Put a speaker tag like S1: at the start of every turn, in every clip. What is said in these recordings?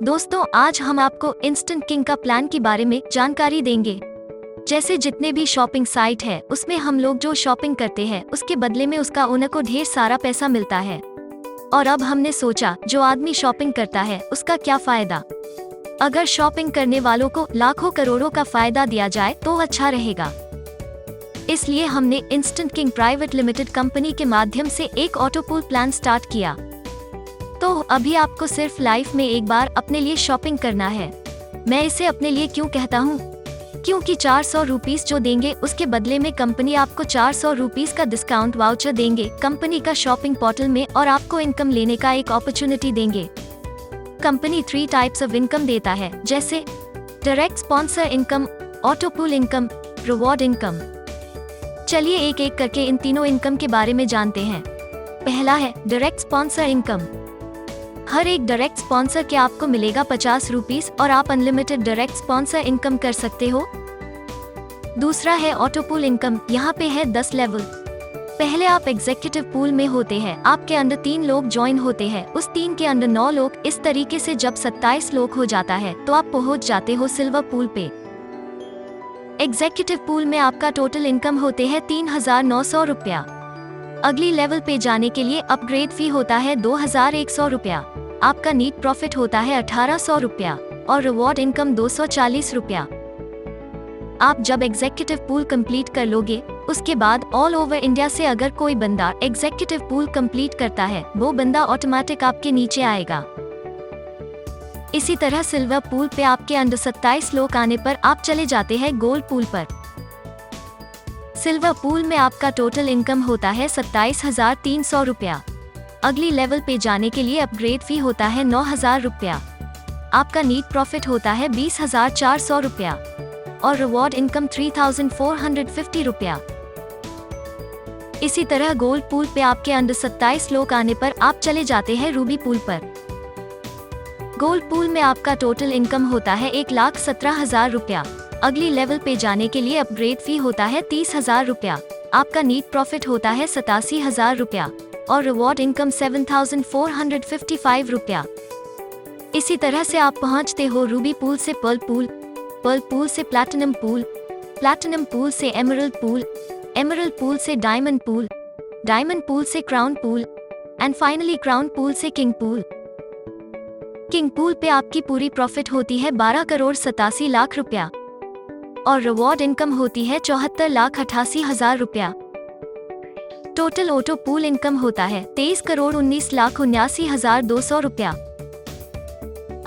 S1: दोस्तों, आज हम आपको इंस्टेंट किंग का प्लान के बारे में जानकारी देंगे। जैसे जितने भी शॉपिंग साइट है उसमें हम लोग जो शॉपिंग करते हैं उसके बदले में उसका ओनर को ढेर सारा पैसा मिलता है। और अब हमने सोचा जो आदमी शॉपिंग करता है उसका क्या फायदा। अगर शॉपिंग करने वालों को लाखों करोड़ों का फायदा दिया जाए तो अच्छा रहेगा। इसलिए हमने instant king private limited company के माध्यम से एक ऑटो पूल प्लान स्टार्ट किया। तो अभी आपको सिर्फ लाइफ में एक बार अपने लिए शॉपिंग करना है। मैं इसे अपने लिए क्यों कहता हूँ? क्योंकि 400 रुपीस जो देंगे उसके बदले में कंपनी आपको 400 रुपीस का डिस्काउंट वाउचर देंगे कंपनी का शॉपिंग पोर्टल में, और आपको इनकम लेने का एक अपॉर्चुनिटी देंगे। कंपनी 3 टाइप्स ऑफ इनकम देता है, जैसे direct sponsor income, auto pool income, reward income. चलिए एक एक करके इन तीनों इनकम के बारे में जानते हैं। पहला है डायरेक्ट स्पॉन्सर इनकम। हर एक डायरेक्ट स्पॉन्सर के आपको मिलेगा 50 रुपीस और आप अनलिमिटेड डायरेक्ट स्पॉन्सर इनकम कर सकते हो। दूसरा है ऑटो पूल इनकम। यहाँ पे है 10 लेवल। पहले आप एग्जीक्यूटिव पूल में होते हैं, आपके अंडर 3 लोग ज्वाइन होते हैं, उस 3 के अंडर 9 लोग। इस तरीके से जब 27 लोग हो जाता है तो आप पहुँच जाते हो सिल्वर पूल पे। एग्जीक्यूटिव पूल में आपका टोटल इनकम होते हैं 3,900 रुपया। अगली लेवल पे जाने के लिए अपग्रेड फी होता है 2,100 रुपया। आपका नीट प्रॉफिट होता है 1,800 रुपया और रिवॉर्ड इनकम 240 रुपया। आप जब एग्जीक्यूटिव पूल कंप्लीट कर लोगे उसके बाद ऑल ओवर इंडिया से अगर कोई बंदा एग्जीक्यूटिव पूल कंप्लीट करता है वो बंदा ऑटोमेटिक आपके नीचे आएगा। इसी तरह सिल्वर पूल पे आपके अंडर 27 लोग आने पर आप चले जाते हैं गोल्ड पूल पर। सिल्वर पूल में आपका टोटल इनकम होता है 27,300 रुपया। अगली लेवल पे जाने के लिए अपग्रेड फी होता है 9,000 रुपया। आपका नीट प्रॉफिट होता है 20,400 रुपया और रिवॉर्ड इनकम 3,450 रुपया। इसी तरह गोल्ड पूल पे आपके अंडर 27 लोग आने पर आप चले जाते हैं रूबी पूल पर। गोल्ड पूल में आपका टोटल इनकम होता है 1,17,000 रुपया। अगली लेवल पे जाने के लिए अपग्रेड फी होता है 30,000 रुपया। आपका नीट प्रॉफिट होता है 87,000 रुपया और रिवॉर्ड इनकम 7,455 रुपया। इसी तरह से आप पहुंचते हो रूबी पूल से पर्ल पूल, पर्ल पूल से प्लैटिनम पूल, प्लैटिनम पूल से एमरल्ड पूल, एमरल्ड पूल से डायमंड पूल, डायमंड पूल से crown pool and finally crown pool से किंग पूल। किंग पूल पे आपकी पूरी प्रॉफिट होती है 12,87,00,000 रुपया और रिवॉर्ड इनकम होती है 74,88,000 रुपया। टोटल ऑटो पूल इनकम होता है 23,19,79,200 रुपया।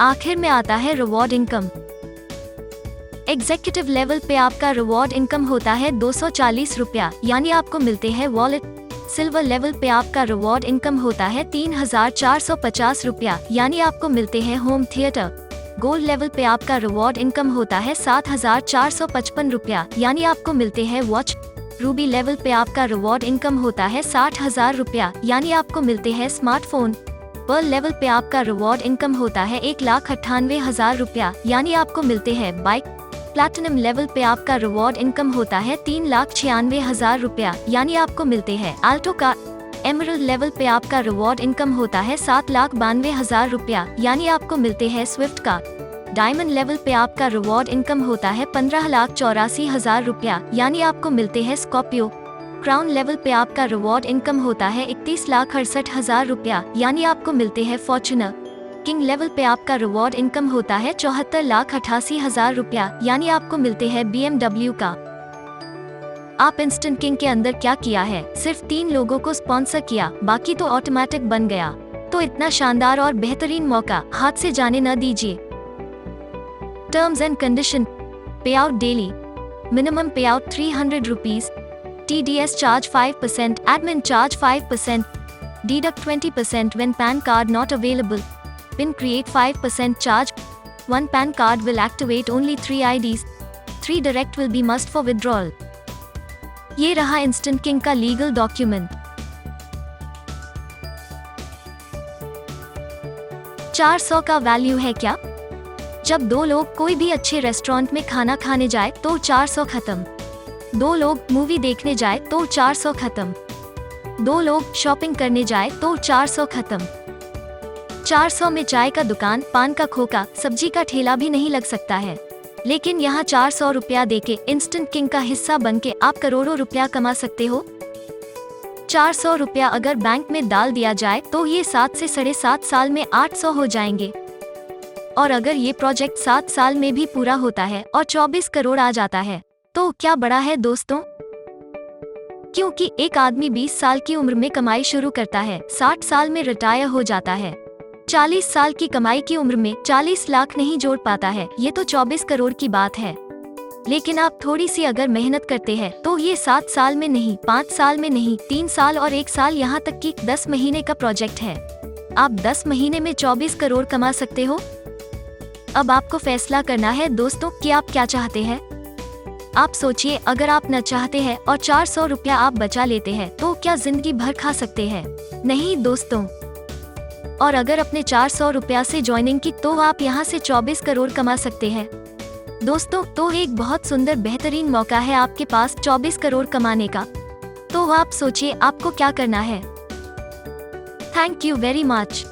S1: आखिर में आता है रिवॉर्ड इनकम। एग्जीक्यूटिव लेवल पे आपका रिवॉर्ड इनकम होता है 240 रुपया, यानी आपको मिलते हैं वॉलेट। सिल्वर लेवल पे आपका रिवॉर्ड इनकम होता है 3,450 रुपया, यानी आपको मिलते हैं होम थिएटर। गोल्ड लेवल पे आपका रिवॉर्ड इनकम होता है 7,455 रुपया, यानी आपको मिलते हैं वॉच। रूबी लेवल पे आपका रिवॉर्ड इनकम होता है 60,000 रुपया, यानी आपको मिलते हैं स्मार्टफोन। पर्ल लेवल पे आपका रिवॉर्ड इनकम होता है 1,98,000 रुपया, यानी आपको मिलते हैं बाइक। प्लैटिनम लेवल पे आपका रिवॉर्ड इनकम होता है 3,96,000 रुपया, यानी आपको मिलते हैं आल्टो कार। एमरल्ड लेवल पे आपका रिवॉर्ड इनकम होता है 7,92,000 रुपया, यानी आपको मिलते हैं स्विफ्ट कार। डायमंड लेवल पे आपका रिवॉर्ड इनकम होता है 15,84,000 रुपया, यानी आपको मिलते हैं स्कॉर्पियो। क्राउन लेवल पे आपका रिवॉर्ड इनकम होता है 31,68,000 रुपया, यानी आपको मिलते हैं फॉर्च्यूनर। किंग लेवल पे आपका रिवॉर्ड इनकम होता है 74,88,000 रुपया, यानी आपको मिलते हैं BMW का। आप इंस्टेंट किंग के अंदर क्या किया है? सिर्फ 3 लोगों को स्पॉन्सर किया, बाकी तो ऑटोमेटिक बन गया। तो इतना शानदार और बेहतरीन मौका हाथ से जाने न दीजिए। टर्म्स एंड कंडीशन: पे आउट डेली, मिनिमम पे out 300 rupees, TDS charge 5%, admin charge 5%, deduct 20% when PAN card not available, PIN create 5% charge, 1 PAN card will activate only 3 IDs, 3 direct will be must for withdrawal। ये रहा instant king का legal document. 400 का value है क्या? जब 2 लोग कोई भी अच्छे रेस्टोरेंट में खाना खाने जाए तो 400 खत्म। 2 लोग मूवी देखने जाए तो 400 खत्म। 2 लोग शॉपिंग करने जाए तो 400 खत्म। 400 में चाय का दुकान, पान का खोखा, सब्जी का ठेला भी नहीं लग सकता है। लेकिन यहाँ 400 रुपया देके इंस्टेंट किंग का हिस्सा बनके आप करोड़ों रुपया कमा सकते हो। 400 रुपया अगर बैंक में डाल दिया जाए तो ये 7 से 7.5 साल में 800 हो जाएंगे। और अगर ये प्रोजेक्ट 7 साल में भी पूरा होता है और 24 करोड़ आ जाता है तो क्या बड़ा है दोस्तों। क्योंकि एक आदमी 20 साल की उम्र में कमाई शुरू करता है, 60 साल में रिटायर हो जाता है, 40 साल की कमाई की उम्र में 40 लाख नहीं जोड़ पाता है। ये तो 24 करोड़ की बात है। लेकिन आप थोड़ी सी अगर मेहनत करते हैं तो ये 7 साल में नहीं, 5 साल में नहीं, 3 साल और 1 साल, यहाँ तक कि 10 महीने का प्रोजेक्ट है। आप 10 महीने में 24 करोड़ कमा सकते हो। अब आपको फैसला करना है दोस्तों कि आप क्या चाहते हैं। आप सोचिए, अगर आप न चाहते हैं और 400 रुपया आप बचा लेते हैं तो क्या जिंदगी भर खा सकते हैं? नहीं दोस्तों। और अगर अपने 400 रुपया से ज्वाइनिंग की तो आप यहाँ से 24 करोड़ कमा सकते हैं। दोस्तों, तो एक बहुत सुंदर बेहतरीन मौका है आपके पास 24 करोड़ कमाने का। तो आप सोचिए आपको क्या करना है। Thank you very much.